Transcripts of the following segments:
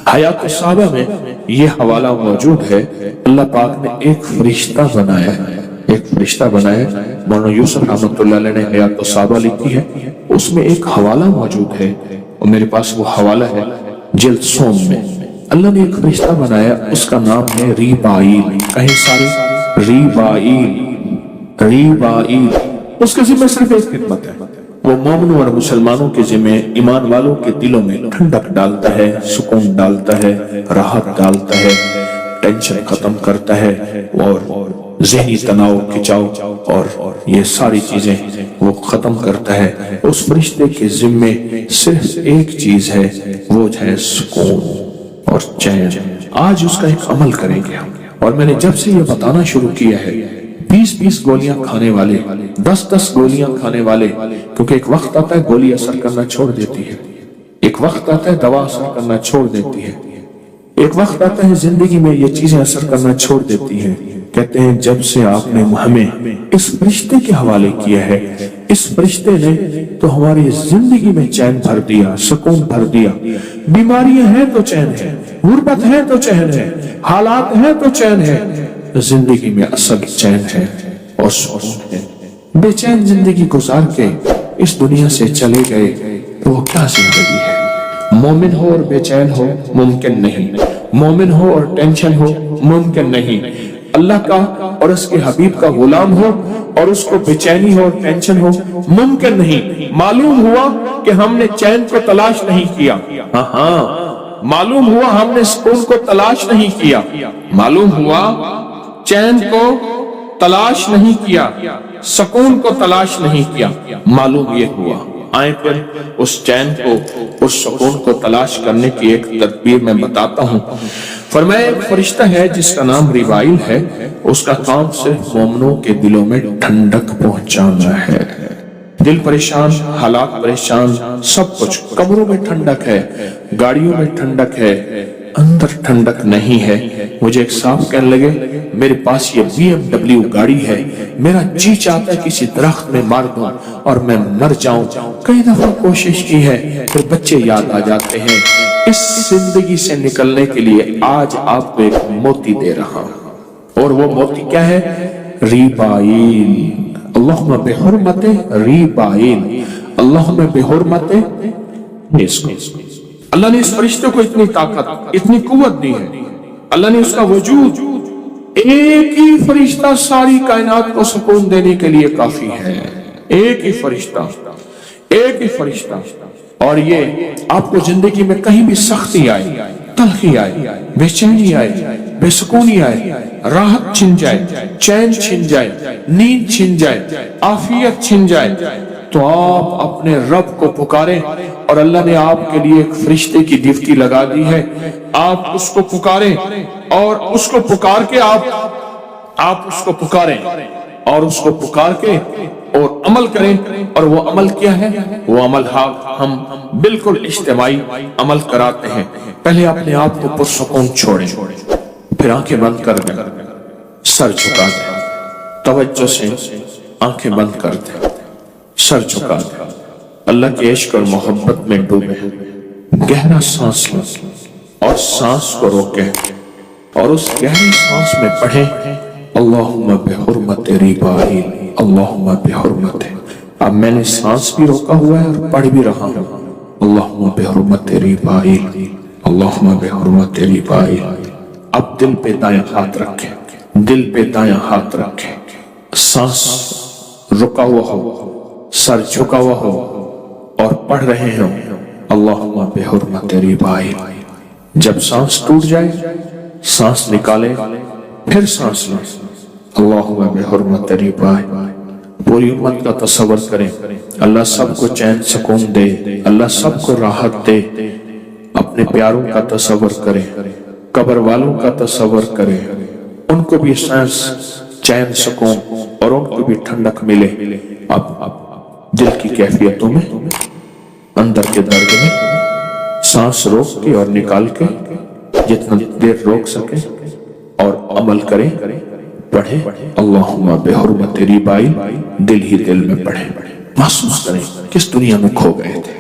حیات الصحابہ میں یہ حوالہ موجود ہے، اللہ پاک نے ایک فرشتہ بنایا ہے، ایک فرشتہ بنایا ہے۔ مولانا یوسف رحمۃ اللہ علیہ نے حیات الصحابہ لکھی ہے، اس میں ایک حوالہ موجود ہے، اور میرے پاس وہ حوالہ ہے جلد سوم میں۔ اللہ نے ایک فرشتہ بنایا، اس کا نام ہے ریبائیل۔ کہیں سارے ریبائیل، ریبائیل۔ اس کے ذمہ صرف ایک خدمت ہے، وہ مومنوں اور مسلمانوں کے ذمہ ایمان والوں کے دلوں میں ٹھنڈک ڈالتا ہے، سکون ڈالتا ہے، راحت ڈالتا ہے، ٹینشن ختم کرتا ہے، اور ذہنی تناؤ کھچاؤ اور یہ ساری چیزیں وہ ختم کرتا ہے۔ اس فرشتے کے ذمہ صرف ایک چیز ہے، وہ ہے سکون اور چین۔ آج اس کا ایک عمل کریں گے ہم، اور میں نے جب سے یہ بتانا شروع کیا ہے، 20 گولیاں کھانے والے، 10 گولیاں کھانے والے، کیونکہ ایک وقت آتا ہے گولی اثر کرنا چھوڑ دیتی ہے، ایک وقت آتا ہے دوا اثر کرنا چھوڑ دیتی ہے، ایک وقت آتا ہے زندگی میں یہ چیزیں اثر کرنا چھوڑ دیتی ہیں۔ کہتے ہیں جب سے آپ نے ہمیں اس فرشتے کے حوالے کیا ہے، اس فرشتے نے تو ہماری زندگی میں چین بھر دیا، سکون بھر دیا۔ بیماریاں ہیں تو چین ہے، غربت ہے تو چین ہے، حالات ہیں تو چین ہے، زندگی میں اصل چین ہے اور سکون ہے۔ بے چین زندگی گزار کے اس دنیا سے چلے گئے تو وہ کیا زندگی ہے؟ مومن ہو اور بے چین ہو ممکن نہیں، مومن ہو اور ٹینشن ہو ممکن نہیں، اللہ کا اور اس کے حبیب کا غلام ہو اور اس کو بے چینی ہو اور ٹینشن ہو ممکن نہیں۔ معلوم ہوا کہ ہم نے چین کو تلاش نہیں کیا، معلوم ہوا ہم نے سکون کو تلاش نہیں کیا، معلوم ہوا چین کو تلاش نہیں کیا، سکون کو تلاش نہیں کیا، معلوم یہ ہوا۔ آئیں پھر اس چین کو، اس سکون کو تلاش کرنے کی ایک تدبیر میں بتاتا ہوں۔ فرمایا ایک فرشتہ ہے جس کا نام ریبائیل ہے، اس کا کام صرف مومنوں کے دلوں میں ٹھنڈک پہنچانا ہے۔ دل پریشان، حالات پریشان، سب کچھ، کمروں میں ٹھنڈک ہے، گاڑیوں میں ٹھنڈک ہے، اندر ٹھنڈک نہیں ہے۔ مجھے ایک صاحب کہنے لگے میرے پاس یہ BMW گاڑی ہے، میرا جی چاہتا ہے کسی درخت میں مار دوں اور میں مر جاؤں۔ کئی دفعہ کوشش کی ہے، پھر بچے یاد آ جاتے ہیں۔ اس زندگی سے نکلنے کے لیے آج آپ کو ایک موتی دے رہا ہوں، اور وہ موتی کیا ہے؟ ریبائیل۔ اللہم بحرمت ریبائیل، اللہم بحرمت۔ اللہ نے اس فرشتے کو اتنی طاقت، اتنی قوت دی ہے، اللہ نے اس کا وجود، ایک ہی فرشتہ ساری کائنات کو سکون دینے کے لیے کافی ہے، ایک ہی فرشتہ، ایک ہی فرشتہ۔ اور یہ آپ کو زندگی میں کہیں بھی سختی آئے، تلخی آئے، بے چینی آئے، بے سکونی آئے، راحت چھن جائے، چین چھن جائے، نیند چھن جائے، عافیت چھن جائے، تو آپ اپنے رب کو پکاریں، اور اللہ نے آپ کے لیے ایک فرشتے کی ڈیوٹی لگا دی ہے۔ آپ اس کو پکاریں اور اس کو پکار کے آپ اس کو پکاریں اور اس کو پکار کے اور عمل کریں۔ اور وہ عمل کیا ہے؟ وہ عمل ہم بالکل اجتماعی عمل کراتے ہیں۔ پہلے اپنے آپ کو پرسکون چھوڑیں، پھر آنکھیں بند کر دیں، سر جھکا دیں، توجہ سے آنکھیں بند کر دیں، سر جھکا دیں، اللہ کے عشق اور محبت میں ڈوبیں، گہرا سانس لیں اور سانس کو روکیں، اور اس گہری سانس میں پڑھیں اللہم بحرمت ریبائیل، اللہم بحرمت۔ اب میں نے سانس بھی روکا ہوا ہے اور پڑھ بھی رہا ہوں اللہم بحرمت ریبائیل، اللہم بحرمت ریبائیل۔ اب دل پہ دائیں ہاتھ رکھیں، دل پہ دائیں ہاتھ رکھیں، سانس رکا ہوا ہو، سر جھکا ہوا ہو اور پڑھ رہے ہوں اللہم بحرمت ریبائیل۔ جب سانس ٹوٹ جائے سانس نکالیں، پھر سانس لیں اللہم بحرمت ریبائیل۔ پوری امت کا تصور کریں، اللہ سب کو چین سکون دے، اللہ سب کو راحت دے۔ اپنے پیاروں کا تصور کریں، قبر والوں کا تصور کریں، ان کو بھی سانس، چین، سکون اور ان کو بھی ٹھنڈک ملے۔ اب دل کی کیفیتوں میں، اندر کے درد میں سانس روک کے اور نکال کے جتنا دیر روک سکیں اور عمل کریں، پڑھیں اللہم بحرمت ریبائیل، دل ہی دل میں پڑھیں۔ محسوس کریں کس دنیا میں کھو گئے تھے،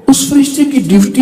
اس فرشتے کی ڈیوٹی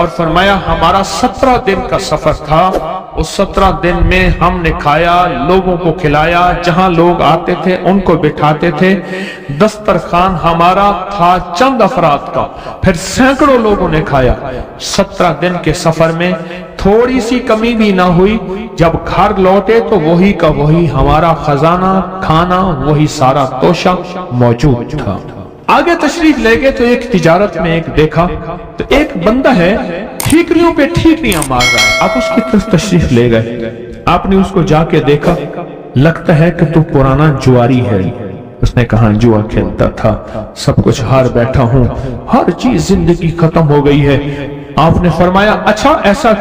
اور فرمایا ہمارا 17 دن کا سفر تھا، اس 17 دن میں ہم نے کھایا، لوگوں کو کھلایا، جہاں لوگ آتے تھے ان کو بٹھاتے تھے، دسترخوان ہمارا تھا چند افراد کا، پھر سینکڑوں لوگوں نے کھایا۔ 17 دن کے سفر میں تھوڑی سی کمی بھی نہ ہوئی، جب گھر لوٹے تو وہی کا وہی ہمارا خزانہ، کھانا وہی سارا توشہ موجود تھا۔ آگے تشریف لے گئے تو ایک تجارت میں ایک دیکھا تو ایک بندہ ہے ٹھیکریوں پہ ٹھیکریاں مار رہا ہے، آپ اس کی طرف تشریف لے گئے، آپ نے اس کو جا کے دیکھا، لگتا ہے کہ تو پرانا جواری ہے۔ اس نے کہا جوا کھیلتا تھا، سب کچھ ہار بیٹھا ہوں، ہر چیز زندگی ختم ہو گئی ہے۔ آپ نے فرمایا اچھا ایسا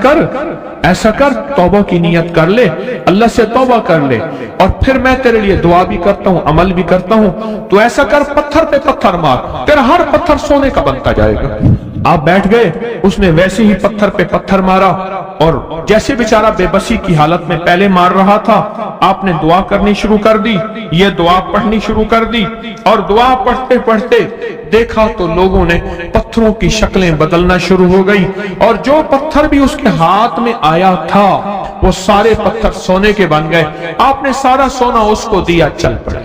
کر توبہ کی نیت کر لے، اللہ سے توبہ کر لے، اور پھر میں تیرے لیے دعا بھی کرتا ہوں، عمل بھی کرتا ہوں، تو ایسا کر پتھر پہ پتھر مار، تیرا ہر پتھر سونے کا بنتا جائے گا۔ آپ بیٹھ گئے، اس نے ویسے ہی پتھر پہ پتھر مارا، اور جیسے بیچارہ بے بسی کی حالت میں پہلے مار رہا تھا، آپ نے دعا کرنی شروع کر دی، یہ دعا پڑھنی شروع کر دی، اور دعا پڑھتے پڑھتے دیکھا تو لوگوں نے پتھروں کی شکلیں بدلنا شروع ہو گئی، اور جو پتھر بھی اس کے ہاتھ میں آیا تھا وہ سارے پتھر سونے کے بن گئے۔ آپ نے سارا سونا اس کو دیا، چل پڑے۔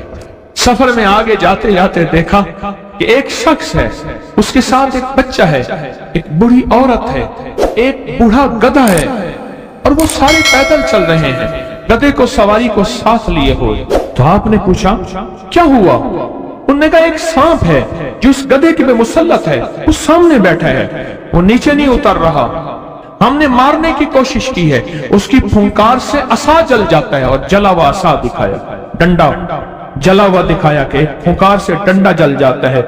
سفر میں آگے جاتے جاتے دیکھا کہ ایک شخص ہے، اس کے ساتھ ایک بچہ ہے، ایک بڑی عورت ہے، ایک بوڑھا گدھا ہے، اور وہ سارے پیدل چل رہے ہیں، گدھے کو سواری کو ساتھ لیے ہوئے۔ تو آپ نے پوچھا کیا ہوا؟ انہوں نے کہا ایک سانپ ہے جو اس گدھے کے پہ مسلط ہے، اس سامنے بیٹھا ہے، وہ نیچے نہیں اتر رہا، ہم نے مارنے کی کوشش کی ہے، اس کی پھنکار سے عصا جل جاتا ہے، اور جلا ہوا عصا دکھایا، ڈنڈا جلا ہوا دکھایا کہ ایک پھنکار سے ڈنڈا جل جاتا ہے،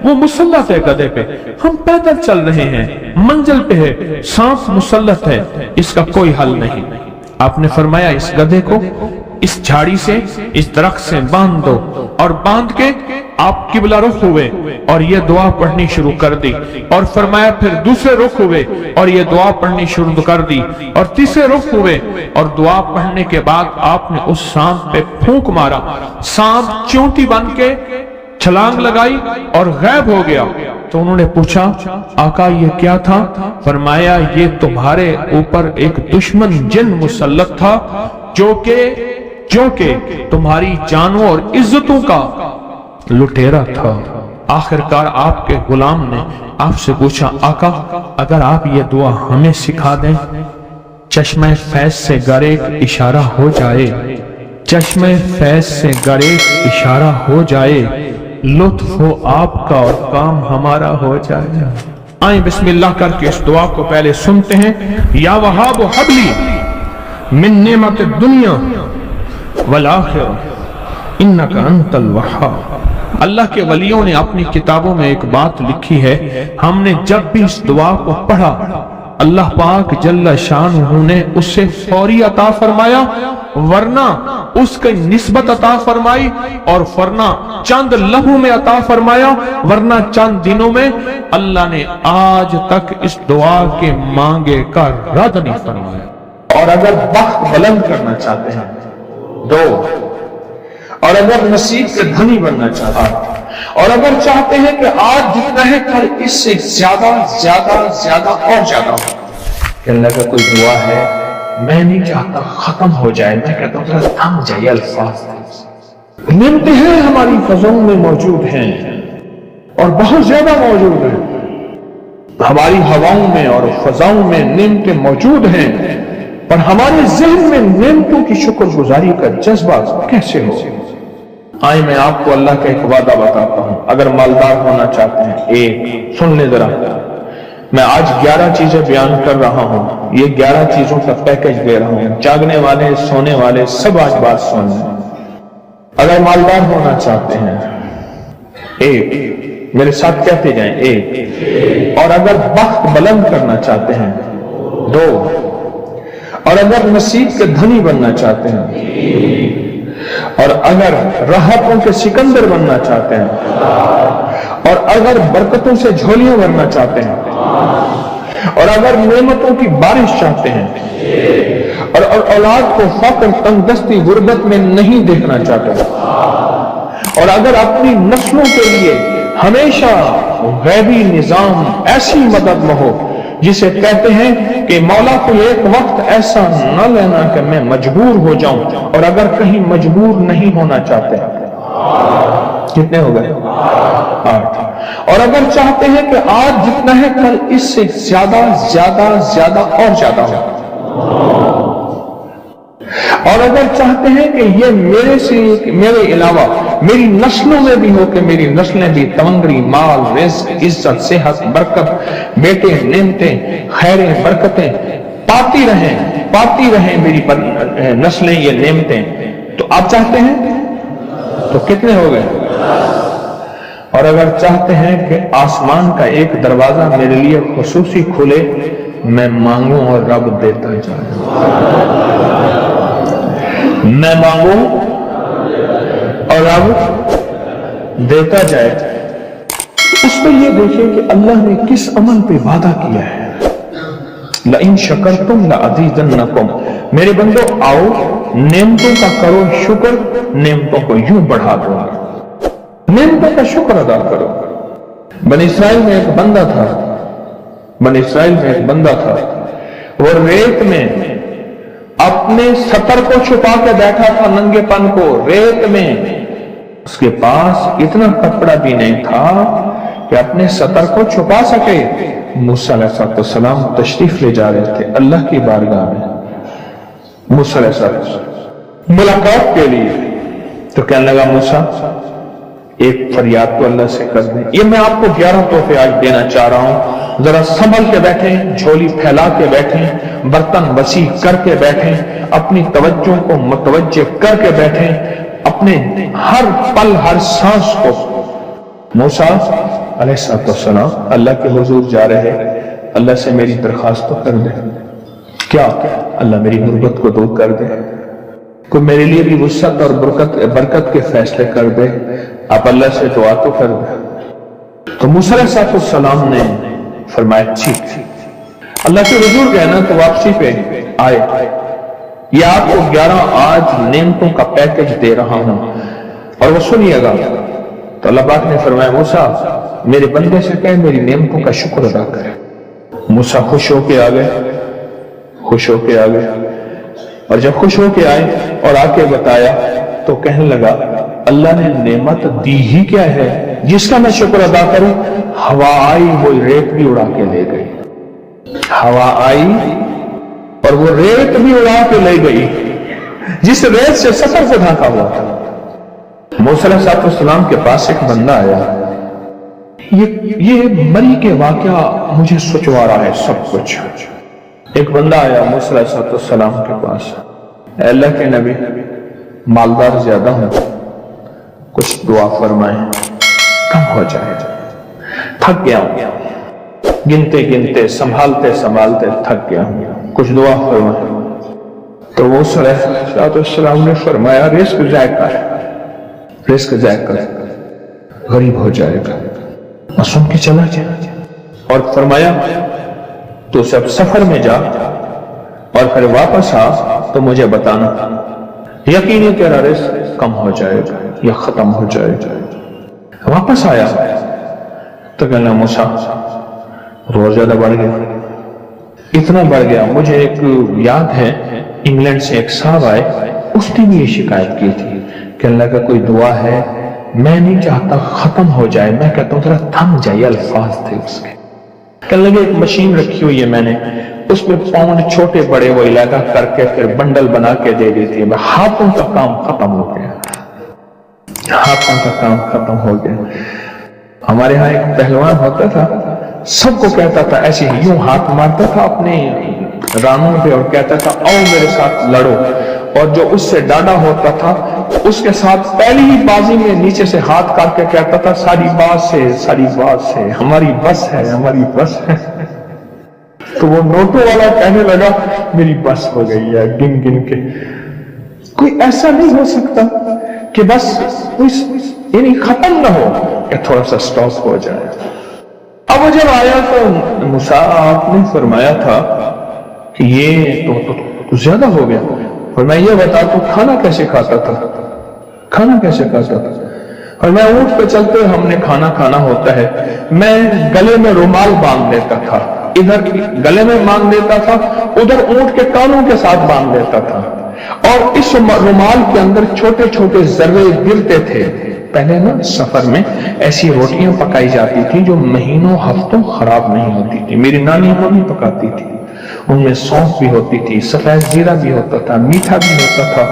وہ مسلط ہے گدھے پہ، ہم پیدل چل رہے ہیں، منزل پہ ہے، سانپ مسلط ہے، اس کا کوئی حل نہیں۔ آپ نے فرمایا اس گدھے کو اس جھاڑی سے، اس درخت سے باندھ دو، اور باندھ کے آپ قبلہ رخ ہوئے اور یہ دعا پڑھنی شروع کر دی، اور فرمایا پھر دوسرے رخ ہوئے اور یہ دعا پڑھنی شروع کر دی، اور تیسرے رخ ہوئے، اور دعا پڑھنے کے بعد آپ نے اس سانپ پہ پھونک مارا، سانپ چونٹی بن کے چھلانگ لگائی اور غائب ہو گیا۔ تو انہوں نے پوچھا آقا یہ کیا تھا؟ فرمایا یہ تمہارے اوپر ایک دشمن جن مسلط تھا جو کہ تمہاری جانوں اور عزتوں کا لٹیرا تھا۔ آخرکار آپ کے غلام نے آپ سے پوچھا آقا اگر آپ یہ دعا ہمیں سکھا دیں، چشمہ فیض سے گر ایک اشارہ ہو جائے، چشمہ فیض سے گر ایک اشارہ ہو جائے، لطف ہو آپ کا اور کام ہمارا ہو جائے۔ آئیں بسم اللہ کر کے اس دعا کو پہلے سنتے ہیں۔ یا وہاب حبلی من نعمت الدنیا والآخرہ انک انت الوہاب۔ اللہ کے ولیوں نے اپنی کتابوں میں ایک بات لکھی ہے، ہم نے جب بھی اس دعا کو پڑھا اللہ پاک جل شانہ نے اسے فوری عطا فرمایا، ورنہ اس کی نسبت عطا فرمائی، اور ورنہ چند لمحوں میں عطا فرمایا، ورنہ چند دنوں میں۔ اللہ نے آج تک اس دعا کے مانگے کا رد نہیں فرمایا۔ اور اگر بخت بلند کرنا چاہتے ہیں دو، اور اگر نصیب کے دھنی بننا چاہتے ہیں، اور اگر چاہتے ہیں کہ آج جتنا ہے کل اس سے زیادہ زیادہ زیادہ اور زیادہ ہو، کہ اللہ کا کوئی دعا ہے میں نہیں چاہتا ختم ہو جائے، میں کہتا ہوں ذرا تھم جائے، الفاظ نعمتیں ہیں ہماری فضاؤں میں موجود ہیں اور بہت زیادہ موجود ہیں، ہماری ہواؤں میں اور فضاؤں میں نعمتیں موجود ہیں، اور ہمارے ذہن میں نعمتوں کی شکر گزاری کا جذبہ کیسے ہو؟ آئے میں آپ کو اللہ کا ایک وعدہ بتاتا ہوں، اگر مالدار ہونا چاہتے ہیں، ایک سن لے ذرا، میں آج 11 چیزیں بیان کر رہا ہوں، یہ 11 چیزوں کا پیکج دے رہا ہوں، جاگنے والے سونے والے سب آج بات سن لیں۔ اگر مالدار ہونا چاہتے ہیں ایک، میرے ساتھ کہتے جائیں ایک، اور اگر بخت بلند کرنا چاہتے ہیں دو، اور اگر نصیب کے دھنی بننا چاہتے ہیں، اور اگر راحتوں کے سکندر بننا چاہتے ہیں، اور اگر برکتوں سے جھولیاں بننا چاہتے ہیں، اور اگر نعمتوں کی بارش چاہتے ہیں، اور اولاد کو فقر تنگ دستی غربت میں نہیں دیکھنا چاہتے، اور اگر اپنی نسلوں کے لیے ہمیشہ غیبی نظام ایسی مدد میں ہو جسے کہتے ہیں کہ مولا کو ایک وقت ایسا نہ لینا کہ میں مجبور ہو جاؤں، اور اگر کہیں مجبور نہیں ہونا چاہتے، کتنے ہو گئے؟ 8۔ اور اگر چاہتے ہیں کہ آج جتنا ہے کل اس سے زیادہ زیادہ زیادہ اور زیادہ ہو، اور اگر چاہتے ہیں کہ یہ میرے علاوہ میری نسلوں میں بھی ہو، کہ میری نسلیں بھی تمنگری، مال، رزق، عزت، صحت، برکت، بیٹے، نعمتیں، خیریں، برکتیں پاتی رہیں میری نسلیں یہ نعمتیں، تو آپ چاہتے ہیں تو کتنے ہو گئے؟ اور اگر چاہتے ہیں کہ آسمان کا ایک دروازہ میرے لیے خصوصی کھلے، میں مانگوں اور رب دیتا جائے، میں مانگوں اور رب دیتا جائے۔ اس پہ یہ دیکھیں کہ اللہ نے کس عمل پہ وعدہ کیا ہے، لَإِن شَكَرْتُمْ لَأَزِيدَنَّكُمْ، میرے بندو آؤ نعمتوں کا کرو شکر، نعمتوں کو یوں بڑھا دو، نعمتوں کا شکر ادا کرو۔ بنی اسرائیل میں ایک بندہ تھا، وہ ریت میں اپنے سطر کو چھپا کے بیٹھا تھا، ننگے پن کو ریت میں، اس کے پاس اتنا کپڑا بھی نہیں تھا کہ اپنے سطر کو چھپا سکے۔ موسیٰ علیہ السلام تشریف لے جا رہے تھے اللہ کی بارگاہ میں، موسیٰ علیہ السلام ملاقات کے لیے، تو کہنے لگا موسیٰ ایک فریاد تو اللہ سے کر دیں، یہ میں آپ کو 11 تحفے آج دینا چاہ رہا ہوں، ذرا سنبھل کے بیٹھیں، جھولی پھیلا کے بیٹھیں، برتن وسیع کر کے بیٹھیں، اپنی توجہ کو متوجہ کر کے بیٹھیں، اپنے ہر پل ہر سانس کو۔ موسیٰ علیہ السلام اللہ کے حضور جا رہے، اللہ سے میری درخواست تو کر دے، کیا اللہ میری غربت کو دور کر دے، کوئی میرے لیے بھی وسعت اور برکت کے فیصلے کر دے، آپ اللہ سے دعا تو کر دے۔ تو موسیٰ علیہ السلام نے فرمایا ٹھیک، اللہ کے حضور گئے نا تو واپسی پہ آئے، یہ آپ کو 11 آج نعمتوں کا پیکج دے رہا ہوں، اور وہ سنیے گا۔ تو اللہ پاک نے فرمایا موسیٰ میرے بندے سے کہے میری نعمتوں کا شکر ادا کرے۔ موسیٰ خوش ہو کے آ گئے، اور جب خوش ہو کے آئے اور آ کے بتایا تو کہنے لگا اللہ نے نعمت دی ہی کیا ہے جس کا میں شکر ادا کروں؟ ہوا آئی وہ ریت بھی اڑا کے لے گئی، ہوا آئی اور وہ ریت بھی اڑا کے لے گئی جس ریت سے سفر سے ڈھانکا ہوا تھا۔ موسیٰ علیہ السلام کے پاس ایک بندہ آیا، یہ مری کے واقعہ مجھے سوچوا رہا ہے سب کچھ۔ ایک بندہ آیا موسیٰ علیہ السلام کے پاس، اے اللہ کے نبی مالدار زیادہ ہوں، کچھ دعا فرمائیں کم ہو جائے، تھک گیا ہوں، گنتے سنبھالتے تھک گیا ہوں، کچھ دعا فرمائیں۔ تو موسیٰ علیہ السلام نے فرمایا رزق ضائع کر، غریب ہو جائے گا، اور سن کے چلا جائے، اور فرمایا تو سب سفر میں جا اور پھر واپس آ تو مجھے بتانا، یقینی تیرا رزق کم ہو جائے گا یا ختم ہو جائے گا۔ واپس آیا تو کہنا موسیٰ روز زیادہ بڑھ گیا، اتنا بڑھ گیا، مجھے ایک یاد ہے انگلینڈ سے ایک صاحب آئے، اس نے بھی یہ شکایت کی تھی، کہنے لگا کوئی دعا ہے، میں نہیں چاہتا ختم ہو جائے، میں کہتا ہوں ذرا تھم جائے، الفاظ تھے اس کے۔ کہنے لگے ایک مشین رکھی ہوئی ہے میں نے، اس میں پاؤنڈ چھوٹے بڑے وہ علاقہ کر کے پھر بنڈل بنا کے دے دیتی ہے، ہاتھوں کا کام ختم ہو گیا، ہاتھوں کا کام ختم ہو گیا۔ ہمارے ہاں ایک پہلوان ہوتا تھا، سب کو کہتا تھا ایسے ہی یوں ہاتھ مارتا تھا اپنے رانوں پہ اور کہتا تھا آؤ میرے ساتھ لڑو، اور جو اس سے ڈاڈا ہوتا تھا اس کے ساتھ پہلی ہی بازی میں نیچے سے ہاتھ کاٹ کے کہتا تھا ساری بات سے ہماری بس ہے۔ تو وہ نوٹوں والا کہنے لگا میری بس ہو گئی ہے، گن کے کوئی ایسا نہیں ہو سکتا کہ بس یعنی ختم نہ ہو، کہ تھوڑا سا سٹاپ ہو جائے۔ اب وہ جب آیا تو موسیٰ آپ نے فرمایا تھا کہ یہ تو زیادہ ہو گیا، اور میں یہ بتا تو کھانا کیسے کھاتا تھا؟ اور میں اونٹ پہ چلتے ہم نے کھانا ہوتا ہے، میں گلے میں رومال باندھ لیتا تھا، ادھر گلے میں باندھ دیتا تھا، ادھر اونٹ کے کانوں کے ساتھ باندھ دیتا تھا، اور اس رومال کے اندر چھوٹے چھوٹے ذرے گرتے تھے۔ پہلے نا سفر میں ایسی روٹیاں پکائی جاتی تھی جو مہینوں ہفتوں خراب نہیں ہوتی تھی، میری نانی وہ بھی پکاتی تھی، ان میں سونف بھی ہوتی تھی، سفید زیرہ بھی ہوتا تھا، میٹھا بھی ہوتا تھا،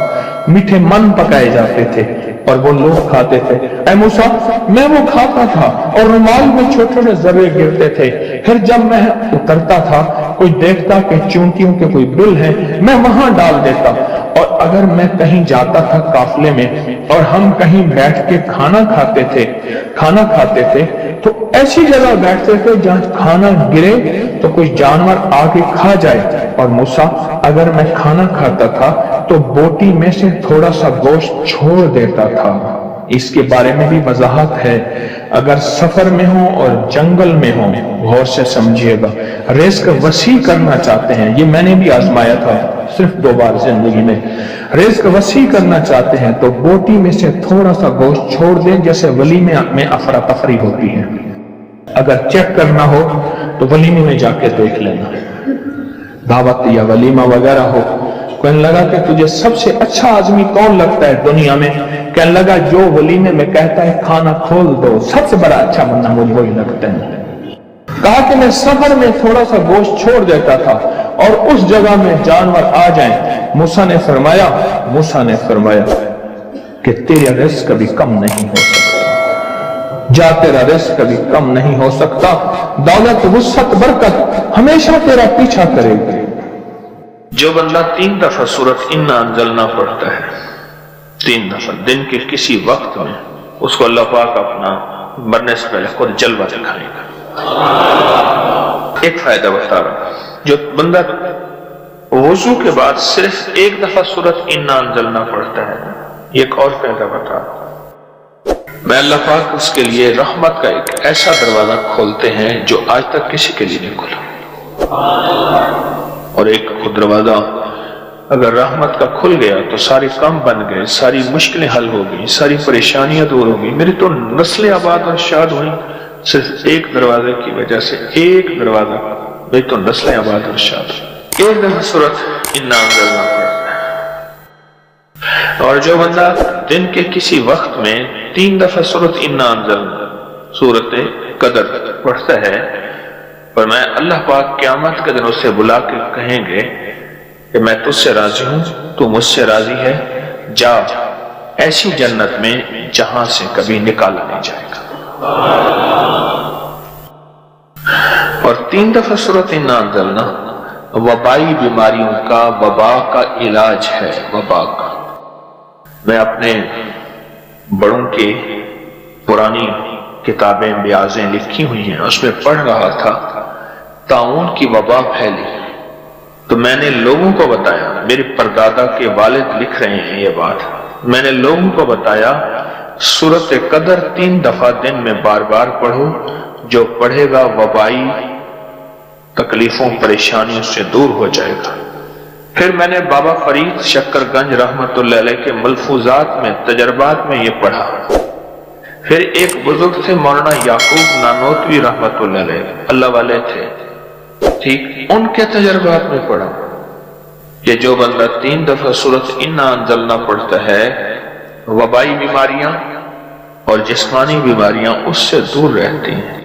میٹھے من پکائے جاتے تھے اور وہ لوگ کھاتے تھے۔ اے موسیٰ، میں وہ کھاتا تھا اور رومال میں چھوٹے چھوٹے ذرے گرتے تھے، پھر جب میں اترتا تھا کوئی دیکھتا کہ چونٹیوں کے کوئی بل ہیں، میں وہاں ڈال دیتا، اور اگر میں کہیں جاتا تھا قافلے میں اور ہم کہیں بیٹھ کے کھانا کھاتے تھے تو ایسی جگہ بیٹھتے تھے جہاں کھانا گرے تو کوئی جانور آ کے کھا جائے، اور موسیٰ اگر میں کھانا کھاتا تھا تو بوٹی میں سے تھوڑا سا گوشت چھوڑ دیتا تھا۔ اس کے بارے میں بھی وضاحت ہے، اگر سفر میں ہوں اور جنگل میں ہوں، غور سے سمجھیے گا، رزق وسیع کرنا چاہتے ہیں، یہ میں نے بھی آزمایا تھا صرف 2 بار زندگی میں، رزق وسیع کرنا چاہتے ہیں تو بوٹی میں سے تھوڑا سا گوشت چھوڑ دیں، جیسے ولیمے میں افراتفری ہوتی ہے۔ اگر چیک کرنا ہو تو ولیمے میں جا کے دیکھ لینا، دعوت یا ولیمہ وغیرہ ہو، کہنے لگا کہ تجھے سب سے اچھا آدمی کون لگتا ہے دنیا میں؟ کہنے لگا جو ولیمے میں کہتا ہے کھانا کھول دو، سب سے بڑا اچھا بندہ مجھے وہی لگتا ہے۔ کہا کہ میں سفر میں تھوڑا سا گوشت چھوڑ دیتا تھا اور اس جگہ میں جانور آ جائیں۔ موسیٰ نے فرمایا کہ تیرا رزق کبھی کم نہیں ہو سکتا، جا تیرا رزق کبھی کم نہیں ہو سکتا، دولت، وسعت، برکت ہمیشہ تیرا پیچھا کرے گی۔ جو بندہ 3 دفعہ سورۃ انا انزلنا پڑھتا ہے، 3 دفعہ دن کے کسی وقت میں، اس کو اللہ پاک اپنا مرنے سے پہلے خود جلوہ دکھائے گا۔ ایک فائدہ بتا رہا ہوں، جو بندہ وضو کے بعد صرف 1 دفعہ سورۃ انا انزلنا پڑھتا ہے، ایک اور فائدہ بتا رہا ہوں، میں اللہ پاک اس کے لیے رحمت کا ایک ایسا دروازہ کھولتے ہیں جو آج تک کسی کے لیے نہیں کھلا، اور ایک دروازہ اگر رحمت کا کھل گیا تو سارے کام بن گئے، ساری مشکلیں حل ہو گئی، ساری پریشانیاں دور ہو گئی۔ میری تو نسلیں آباد اور شاد ہوئیں صرف ایک دروازے کی وجہ سے، ایک دروازہ، میری تو نسلیں آباد اور شاد ہوئیں۔ 1 دفعہ سورۃ انا انزلنا پڑھتا ہے، اور جو بندہ دن کے کسی وقت میں 3 دفعہ سورۃ انا انزلنا، سورۃ قدر پڑھتا ہے، اور میں اللہ پاک قیامت کے دن اسے بلا کے کہیں گے کہ میں تجھ سے راضی ہوں، تو مجھ سے راضی ہے، جا ایسی جنت میں جہاں سے کبھی نکالا نہیں جائے گا۔ اور 3 دفعہ سورۃ انا انزلنا وبائی بیماریوں کا، وبا کا علاج ہے، وبا کا۔ میں اپنے بڑوں کی پرانی کتابیں بیازیں لکھی ہوئی ہیں، اس میں پڑھ رہا تھا طاعون کی وبا پھیلی، تو میں نے لوگوں کو بتایا، میرے پردادا کے والد لکھ رہے ہیں یہ بات، میں نے لوگوں کو بتایا سورۃ قدر 3 دفعہ دن میں بار بار پڑھو، جو پڑھے گا وبائی تکلیفوں پریشانیوں سے دور ہو جائے گا۔ پھر میں نے بابا فرید شکر گنج رحمت اللہ علیہ کے ملفوظات میں، تجربات میں یہ پڑھا۔ پھر ایک بزرگ تھے مولانا یعقوب نانوتوی رحمت اللہ علیہ، اللہ والے تھے، ٹھیک، ان کے تجربات میں پڑھا کہ جو بندہ 3 دفعہ سورۃ انا انزلنا پڑھتا ہے، وبائی بیماریاں اور جسمانی بیماریاں اس سے دور رہتی ہیں۔